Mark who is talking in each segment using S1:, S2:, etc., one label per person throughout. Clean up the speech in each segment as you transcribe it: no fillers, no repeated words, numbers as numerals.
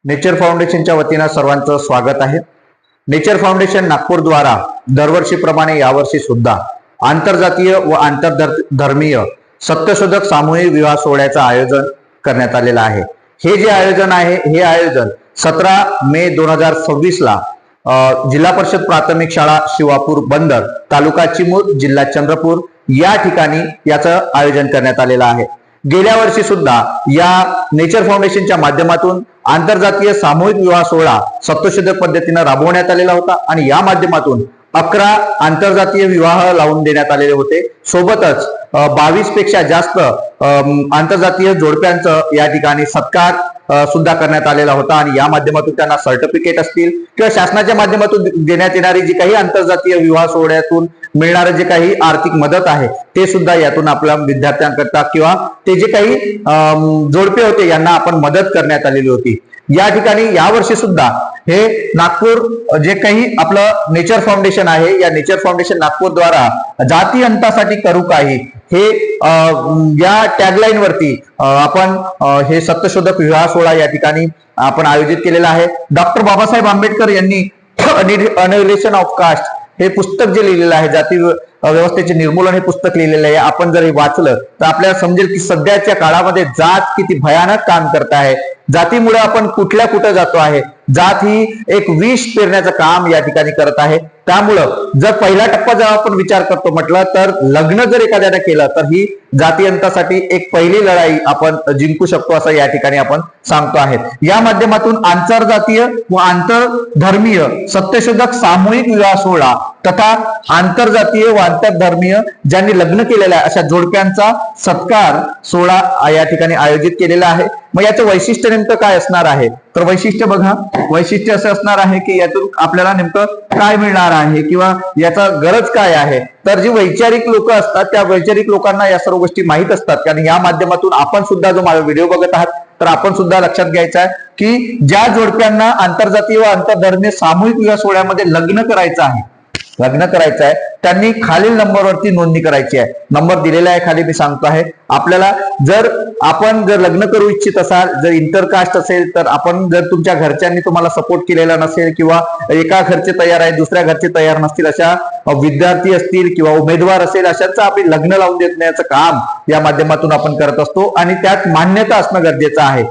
S1: Nature फाउंडेशनच्या वतीनं सर्वांचं स्वागत आहे। नेचर फाउंडेशन नागपूर द्वारा दरवर्षीप्रमाणे यावर्षी सुद्धा आंतरजातीय व आंतरधर्मीय सत्यशोधक सामूहिक विवाह सोहळ्याचं आयोजन करण्यात आलेलं आहे। हे जे आयोजन आहे हे आयोजन 17 मे 2026 ला जिल्हा परिषद प्राथमिक शाळा शिवापूर बंदर तालुका चिमूर जिल्हा चंद्रपूर या ठिकाणी याचं आयोजन करण्यात आलेलं आहे। गेल्या वर्षी सुद्धा या नेचर फाउंडेशनच्या माध्यमातून आंतरजातीय सामूहिक विवाह सोहळा सत्यशोधक पद्धतीने राबवण्यात आलेला होता आणि या माध्यमातून 11 आंतरजातीय विवाह लावून देण्यात आलेले होते। सोबतच 22 पेक्षा जास्त आंतरजातीय जोडप्यांचं या ठिकाणी सत्कार सुद्धा करण्यात आलेला होता आणि या माध्यमातून त्यांना सर्टिफिकेट असतील किंवा शासनाच्या माध्यमातून देण्यात येणारी जी काही आंतरजातीय विवाह सोहळ्यातून मिळणारे जे काही आर्थिक मदत आहे ते सुद्धा यातून आपल्या विद्यार्थ्यांकरता किंवा ते जे काही जोडपे होते यांना आपण मदत करण्यात आलेली होती। या ठिकाणी यावर्षी सुद्धा हे नागपूर जे काही आपलं नेचर फाउंडेशन आहे या नेचर फाउंडेशन नागपूर द्वारा जाती अंतासाठी करू काही हे या टॅगलाईन वरती आपण हे सत्यशोधक विवाह सोहळा या ठिकाणी आपण आयोजित केलेला आहे। डॉक्टर बाबासाहेब आंबेडकर यांनी अनिहिलेशन ऑफ कास्ट हे पुस्तक जे लिहिलेलं आहे जाती व्यवस्थेचे निर्मूलन हे पुस्तक लिहिलेलं आहे। आपण जर हे वाचलं तर आपल्याला समजेल की सध्याच्या काळामध्ये जात किती भयानक काम करत आहे। जातीमुळे आपण कुठं जातो आहे। जात ही एक विष पेरण्याचं काम या ठिकाणी करत आहे। त्यामुळं जर पहिला टप्पा जर आपण विचार करतो म्हटलं तर लग्न जर एखाद्याने केलं तर ही जाती अंतासाठी एक पहिली लढाई आपण जिंकू शकतो असं या ठिकाणी आपण सांगतो आहे। या माध्यमातून आंतरजातीय व आंतरधर्मीय सत्यशोधक सामूहिक विवाह सोहळा तथा आंतरजातीय व आंतरधर्मीय ज्यांनी लग्न केलेलं आहे अशा जोडप्यांचा सत्कार सोहळा या ठिकाणी आयोजित केलेला आहे। मग याचं वैशिष्ट्य नेमकं काय असणार आहे तर वैशिष्ट्य बघा, वैशिष्ट्य असं असणार आहे की यातून आपल्याला नेमकं काय मिळणार आहे किंवा याचा गरज काय आहे तर जी वैचारिक लोक असतात त्या वैचारिक लोकांना या सर्व गोष्टी माहीत असतात। कारण या माध्यमातून आपण सुद्धा जो माझा व्हिडिओ बघत आहात तर आपण सुद्धा लक्षात घ्यायचं आहे की ज्या जोडप्यांना आंतरजातीय व आंतरधर्मीय सामूहिक विवाह सोहळ्यामध्ये लग्न करायचं आहे त्यांनी खालील नंबरवरती नोंदणी करायची आहे। नंबर दिलेला आहे खाली मी सांगतो आहे आपल्याला। जर आपण लग्न करू इच्छित असाल, जर इंटरकास्ट असेल तर आपण जर तुमच्या घरच्यांनी तुम्हाला सपोर्ट केलेला नसेल किंवा एका घरचे तयार आहे दुसऱ्या घरचे तयार नसतील अशा विद्यार्थी असतील किंवा उमेदवार असेल अशांचं आपण लग्न लावून देण्याचं काम या माध्यमातून आपण करत असतो आणि त्यात मान्यता असणं गरजेचं आहे।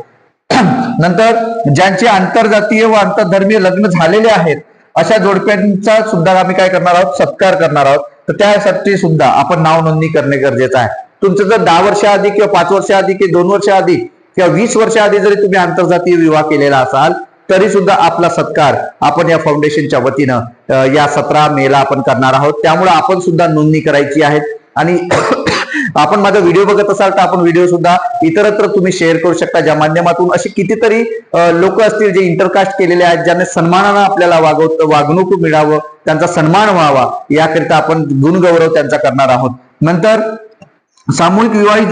S1: नंतर ज्यांचे आंतरजातीय व आंतरधर्मीय लग्न झालेले आहेत अशा जोडप्यांचा सुद्धा आम्ही काय करणार आहोत सत्कार करणार आहोत। तर त्यासाठी सुद्धा आपण नाव नोंदणी करणे गरजेचं आहे। तुमचं जर 10 वर्षाआधी किंवा 5 वर्षाआधी किंवा 2 वर्षाआधी किंवा 20 वर्षाआधी जरी तुम्ही आंतरजातीय विवाह केलेला असाल तरी सुद्धा आपला सत्कार आपण या फाउंडेशनच्या वतीनं या 17 मेला आपण करणार आहोत। त्यामुळे आपण सुद्धा नोंदणी करायची आहे आणि आपण माझा व्हिडिओ बघत असाल तर आपण व्हिडिओ सुद्धा इतरत्र तुम्ही शेअर करू शकता ज्या माध्यमातून असे कितीतरी लोक असतील जे इंटरकास्ट केलेले आहेत ज्यांना सन्मानानं आपल्याला वागणूक मिळावं त्यांचा सन्मान व्हावा याकरिता आपण गुणगौरव त्यांचा करणार आहोत। नंतर सामूहिक विवाहित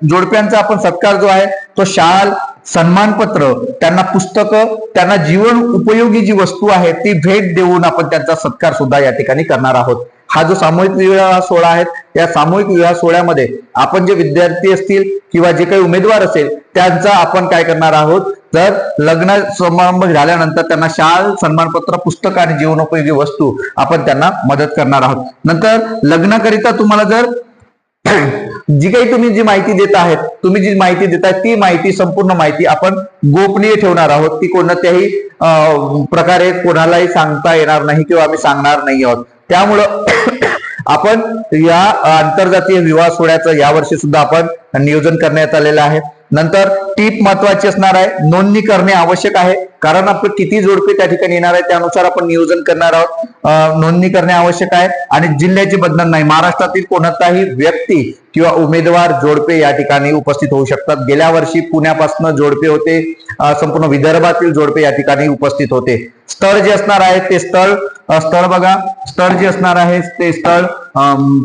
S1: जोडप्यांचा आपण सत्कार जो आहे तो शाल सन्मानपत्र त्यांना पुस्तकं त्यांना जीवन उपयोगी जी वस्तू आहे ती भेट देऊन आपण त्यांचा सत्कार सुद्धा या ठिकाणी करणार आहोत। हा जो सामूहिक विवाह सोहळा आहे या सामूहिक विवाह सोहळ्यामध्ये आपण जे विद्यार्थी असतील किंवा जे काही उमेदवार असेल त्यांचा आपण काय करणार आहोत तर लग्न समारंभ झाल्यानंतर त्यांना शाल सन्मानपत्र पुस्तक आणि जीवनोपयोगी वस्तू आपण त्यांना मदत करणार आहोत। नंतर लग्नाकरिता तुम्हाला जर जी काही तुम्ही जी माहिती देत आहेत तुम्ही जी माहिती देताय ती माहिती संपूर्ण माहिती आपण गोपनीय ठेवणार आहोत। ती कोणत्याही प्रकारे कोणालाही सांगता येणार नाही किंवा आम्ही सांगणार नाही आहोत। त्यामुळं आपण या आंतरजातीय विवाह सोहळ्याचं यावर्षी सुद्धा आपण नियोजन करण्यात आलेलं आहे। नंतर टीप महत्वाची असणार आहे, नोंदणी करणे आवश्यक आहे कारण आपण किती जोडपे त्या ठिकाणी येणार आहे त्यानुसार आपण नियोजन करणार आहोत। नोंदणी करणे आवश्यक आहे आणि जिल्ह्याचे बंधन नाही, महाराष्ट्रातील कोणताही व्यक्ती किंवा उमेदवार जोडपे या ठिकाणी उपस्थित होऊ शकतात। गेल्या वर्षी पुण्यापासून जोडपे होते, संपूर्ण विदर्भातील जोडपे या ठिकाणी उपस्थित होते। स्थळ जे असणार आहे ते स्थळ बघा, स्थळ जे असणार आहे ते स्थळ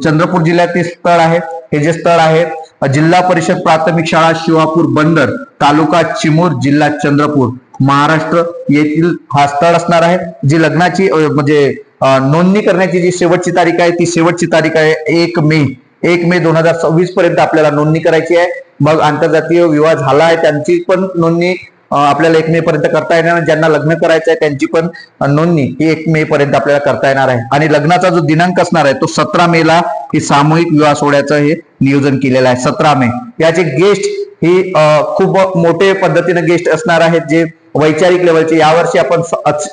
S1: चंद्रपूर जिल्ह्यातील स्थळ आहे। हे जे स्थळ आहे जिल्हा परिषद प्राथमिक शाळा शिवापूर बंदर तालुका चिमूर जिल्हा चंद्रपूर महाराष्ट्र येथील हा स्थळ असणार आहे। जी लग्नाची म्हणजे नोंदणी करण्याची जी शेवटची तारीख आहे ती शेवटची तारीख आहे 1 मे 2026 पर्यंत आपल्याला नोंदणी करायची आहे। मग आंतरजातीय विवाह झाला आहे त्यांची पण नोंदणी आपल्याला 1 मे पर्यंत करता येणार. ज्यांना लग्न करायचं आहे त्यांची पण नोंदणी ही 1 मे पर्यंत आपल्याला करता येणार आहे. आणि लग्नाचा जो दिनांक असणार आहे तो 17 मेला ही सामूहिक विवाह सोहळ्याचं हे नियोजन केलेलं आहे. 17 मे याचे गेस्ट ही खूप मोठे पद्धतीने गेस्ट असणार आहेत, जे वैचारिक लेवलचे. यावर्षी आपण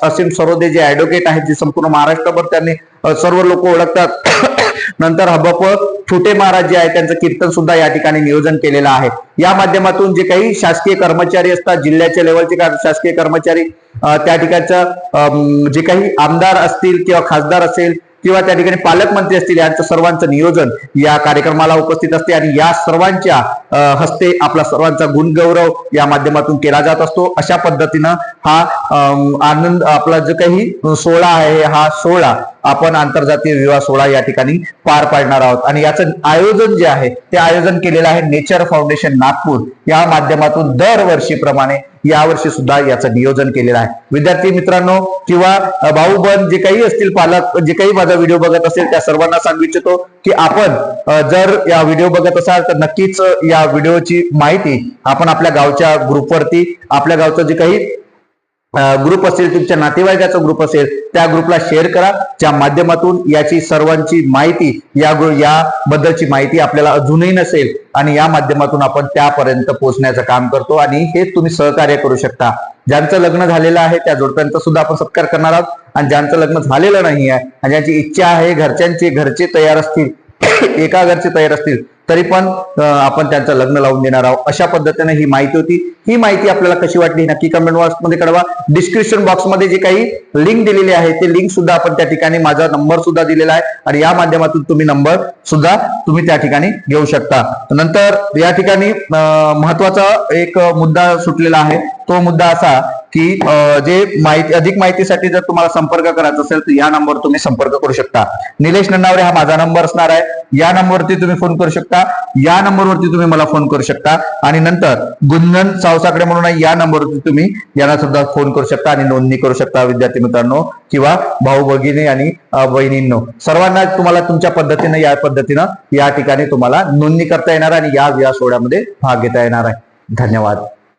S1: असीम सरोदे जे ऍडव्होकेट आहेत, जे संपूर्ण महाराष्ट्रभर त्यांनी सर्व लोक ओळखतात. नंतर हबप फुटे महाराज जे आहे त्यांचं कीर्तन सुद्धा या ठिकाणी नियोजन केलेलं आहे. या माध्यमातून जे काही शासकीय कर्मचारी असतात, जिल्ह्याच्या लेवलचे शासकीय कर्मचारी, त्या ठिकाणचं जे काही आमदार असतील किंवा खासदार असेल किंवा त्या ठिकाणी पालकमंत्री असतील, यांचं सर्वांचं नियोजन या कार्यक्रमाला उपस्थित असते. आणि या सर्वांच्या हस्ते आपला सर्वांचा गुणगौरव या माध्यमातून केला जात असतो. अशा पद्धतीनं हा आनंद आपला जो काही सोहळा आहे, हा सोहळा आपण आंतरजातीय विवाह सोहळा या ठिकाणी पार पाडणार आहोत. आणि याचं आयोजन जे आहे ते आयोजन केलेलं आहे नेचर फाउंडेशन नागपूर या माध्यमातून. दरवर्षीप्रमाणे यावर्षी सुद्धा याचं नियोजन केलेलं आहे. विद्यार्थी मित्रांनो किंवा भाऊ बंद जे काही असतील, पालक जे काही माझा व्हिडिओ बघत असेल, त्या सर्वांना सांगू इच्छितो की आपण जर या व्हिडिओ बघत असाल तर नक्कीच या व्हिडिओची माहिती आपण आपल्या गावच्या ग्रुपवरती, आपल्या गावचं जे काही ग्रुप असेल, तुमच्या नातेवाईकाचा ग्रुप असेल, त्या ग्रुपला शेअर करा. ज्या माध्यमातून याची सर्वांची माहिती, याबद्दलची माहिती आपल्याला अजूनही नसेल आणि या माध्यमातून आपण त्यापर्यंत पोहोचण्याचं काम करतो. आणि हे तुम्ही सहकार्य करू शकता. ज्यांचं लग्न झालेलं आहे त्या जोडप्यांचा सुद्धा आपण सत्कार करणार आहोत. आणि ज्यांचं लग्न झालेलं नाही आहे आणि ज्यांची इच्छा आहे, घरचे तयार असतील, एका घरचे तयार असतील, तरी पण आपण त्यांचं लग्न लावून देणार आहोत. अशा पद्धतीने ही माहिती होती. ही माहिती आपल्याला कशी वाटली नक्की कमेंट बॉक्समध्ये कळवा. डिस्क्रिप्शन बॉक्समध्ये जे काही लिंक दिलेली आहे ते लिंक सुद्धा आपण त्या ठिकाणी, माझा नंबर सुद्धा दिलेला आहे आणि या माध्यमातून तुम्ही नंबर सुद्धा तुम्ही त्या ठिकाणी घेऊ शकता. नंतर या ठिकाणी महत्वाचा एक मुद्दा सुटलेला आहे. तो मुद्दा असा की जे माहिती, अधिक माहितीसाठी जर तुम्हाला संपर्क करायचा असेल तर या नंबरवर तुम्ही संपर्क करू शकता. निलेश नन्नावरे हा माझा नंबर असणार आहे. या नंबरवरती तुम्ही फोन करू शकता. या नंबरवरती तुम्ही मला फोन करू शकता. आणि नंतर गुंजन सावसाकडे म्हणून आहे, या नंबरवरती तुम्ही यांना सुद्धा फोन करू शकता आणि नोंदणी करू शकता. विद्यार्थी मित्रांनो किंवा भाऊ भगिनी आणि बहिणींनो, सर्वांना तुम्हाला तुमच्या पद्धतीने या पद्धतीनं या ठिकाणी तुम्हाला नोंदणी करता येणार आणि या सोहळ्यामध्ये भाग घेता येणार आहे. धन्यवाद.